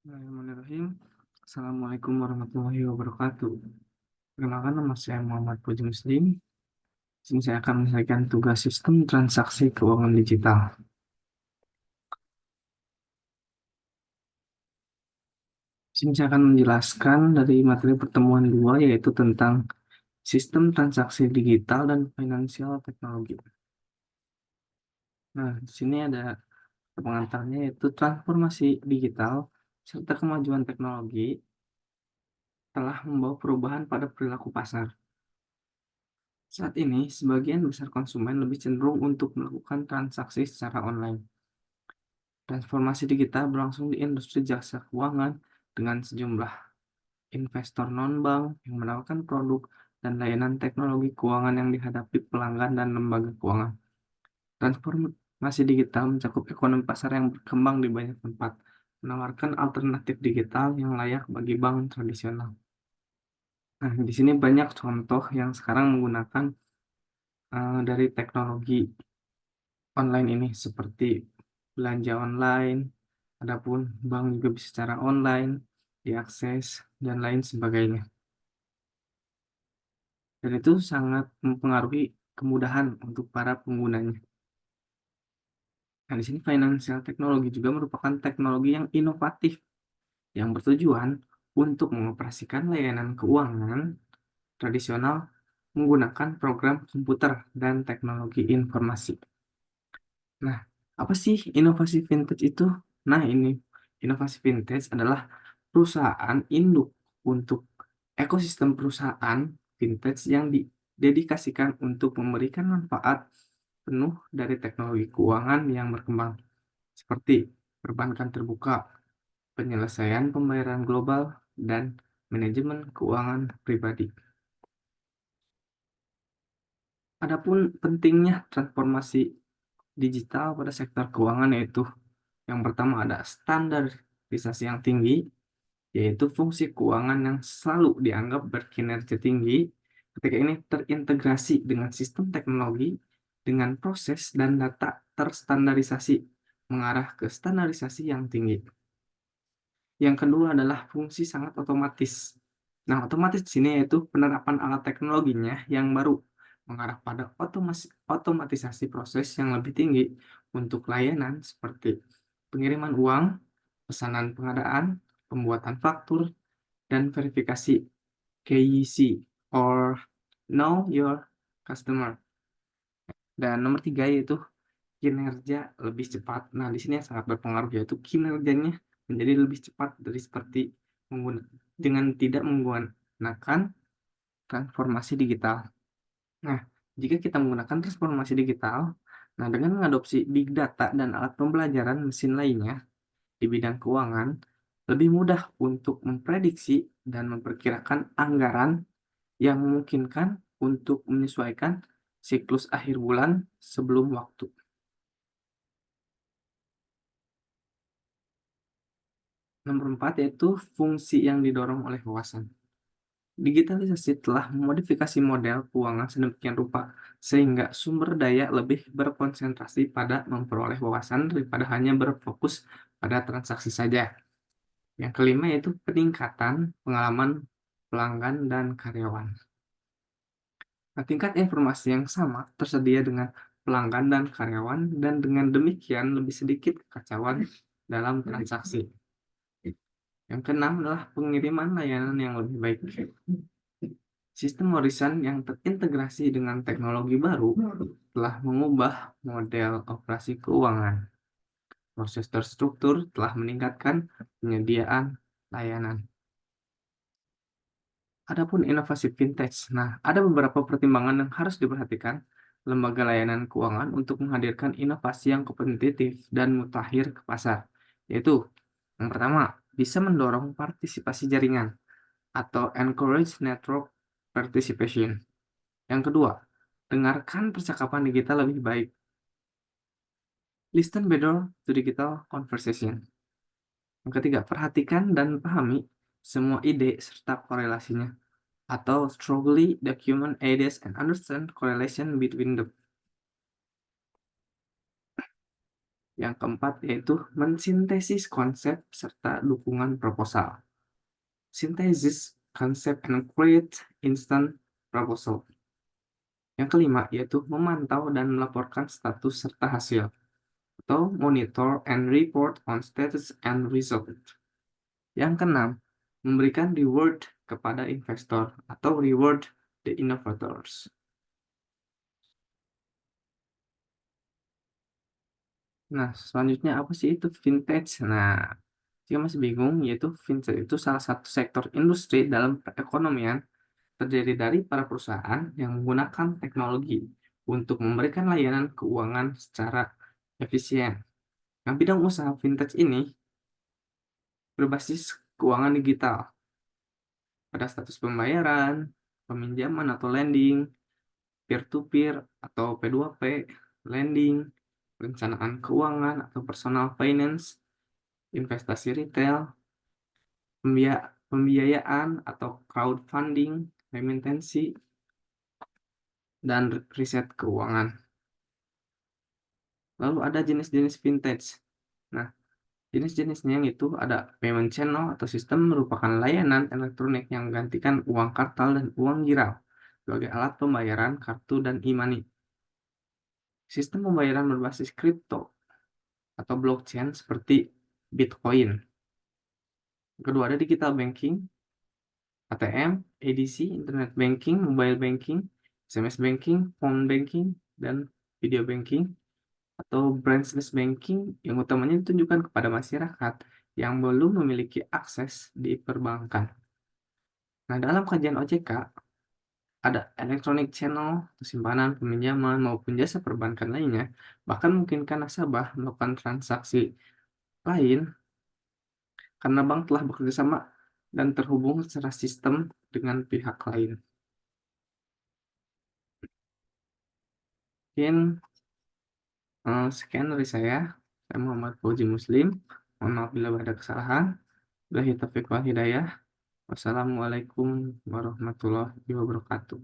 Bismillahirrahmanirrahim. Assalamualaikum warahmatullahi wabarakatuh. Perkenalkan, nama saya Muhammad Puji Muslim. Di sini saya akan menyelesaikan tugas sistem transaksi keuangan digital. Di sini saya akan menjelaskan dari materi pertemuan 2, yaitu tentang sistem transaksi digital dan finansial teknologi. Nah, di sini ada pengantarnya, yaitu transformasi digital serta kemajuan teknologi telah membawa perubahan pada perilaku pasar. Saat ini, sebagian besar konsumen lebih cenderung untuk melakukan transaksi secara online. Transformasi digital berlangsung di industri jasa keuangan dengan sejumlah investor non-bank yang menawarkan produk dan layanan teknologi keuangan yang dihadapi pelanggan dan lembaga keuangan. Transformasi digital mencakup ekonomi pasar yang berkembang di banyak tempat, menawarkan alternatif digital yang layak bagi bank tradisional. Nah, di sini banyak contoh yang sekarang menggunakan dari teknologi online ini, seperti belanja online, adapun bank juga bisa secara online, diakses, dan lain sebagainya. Dan itu sangat mempengaruhi kemudahan untuk para penggunanya. Nah, di sini financial technology juga merupakan teknologi yang inovatif yang bertujuan untuk mengoperasikan layanan keuangan tradisional menggunakan program komputer dan teknologi informasi. Nah, apa sih inovasi vintage itu? Nah, ini inovasi vintage adalah perusahaan induk untuk ekosistem perusahaan vintage yang didedikasikan untuk memberikan manfaat penuh dari teknologi keuangan yang berkembang, seperti perbankan terbuka, penyelesaian pembayaran global, dan manajemen keuangan pribadi. Adapun pentingnya transformasi digital pada sektor keuangan, yaitu yang pertama ada standarisasi yang tinggi, yaitu fungsi keuangan yang selalu dianggap berkinerja tinggi ketika ini terintegrasi dengan sistem teknologi dengan proses dan data terstandarisasi mengarah ke standarisasi yang tinggi. Yang kedua adalah fungsi sangat otomatis. Nah, otomatis di sini yaitu penerapan alat teknologinya yang baru mengarah pada otomatisasi proses yang lebih tinggi untuk layanan seperti pengiriman uang, pesanan pengadaan, pembuatan faktur, dan verifikasi KYC or Know Your Customer. Dan nomor tiga yaitu kinerja lebih cepat. Nah, di sini yang sangat berpengaruh yaitu kinerjanya menjadi lebih cepat dari seperti dengan tidak menggunakan transformasi digital. Nah, jika kita menggunakan transformasi digital, nah dengan mengadopsi big data dan alat pembelajaran mesin lainnya di bidang keuangan, lebih mudah untuk memprediksi dan memperkirakan anggaran yang memungkinkan untuk menyesuaikan siklus akhir bulan sebelum waktu. Nomor 4 yaitu fungsi yang didorong oleh wawasan. Digitalisasi telah memodifikasi model keuangan sedemikian rupa sehingga sumber daya lebih berkonsentrasi pada memperoleh wawasan daripada hanya berfokus pada transaksi saja. Yang kelima yaitu peningkatan pengalaman pelanggan dan karyawan. Nah, tingkat informasi yang sama tersedia dengan pelanggan dan karyawan, dan dengan demikian lebih sedikit kekacauan dalam transaksi. Yang keenam adalah pengiriman layanan yang lebih baik. Sistem warisan yang terintegrasi dengan teknologi baru telah mengubah model operasi keuangan. Proses terstruktur telah meningkatkan penyediaan layanan. Adapun inovasi vintage, nah ada beberapa pertimbangan yang harus diperhatikan lembaga layanan keuangan untuk menghadirkan inovasi yang kompetitif dan mutakhir ke pasar, yaitu yang pertama, bisa mendorong partisipasi jaringan atau encourage network participation. Yang kedua, dengarkan percakapan digital lebih baik. Listen better to digital conversation. Yang ketiga, perhatikan dan pahami semua ide serta korelasinya, atau strongly document ideas and understand correlation between them. Yang keempat yaitu mensintesis konsep serta dukungan proposal. Synthesis concept and create instant proposal. Yang kelima yaitu memantau dan melaporkan status serta hasil atau monitor and report on status and result. Yang keenam, memberikan reward kepada investor atau reward the innovators. Nah, selanjutnya apa sih itu vintage? Nah, jika masih bingung, yaitu vintage itu salah satu sektor industri dalam perekonomian terdiri dari para perusahaan yang menggunakan teknologi untuk memberikan layanan keuangan secara efisien. Nah, bidang usaha vintage ini berbasis keuangan digital pada status pembayaran, peminjaman atau lending, peer-to-peer atau P2P, lending, perencanaan keuangan atau personal finance, investasi retail, pembiayaan atau crowdfunding, remitensi, dan riset keuangan. Lalu ada jenis-jenis vintage. Nah, jenis-jenisnya yang itu ada payment channel atau sistem merupakan layanan elektronik yang menggantikan uang kartal dan uang giral sebagai alat pembayaran kartu dan e-money. Sistem pembayaran berbasis kripto atau blockchain seperti Bitcoin. Kedua ada digital banking, ATM, EDC, internet banking, mobile banking, SMS banking, phone banking, dan video banking atau branchless banking yang utamanya ditujukan kepada masyarakat yang belum memiliki akses di perbankan. Nah, dalam kajian OJK, ada electronic channel, simpanan, peminjaman, maupun jasa perbankan lainnya, bahkan memungkinkan nasabah melakukan transaksi lain karena bank telah bekerja sama dan terhubung secara sistem dengan pihak lain. Mungkin sekian dari saya. Saya Muhammad Fauzi Muslim. Mohon maaf bila ada kesalahan. Billahi taufiq wal hidayah. Wassalamualaikum warahmatullahi wabarakatuh.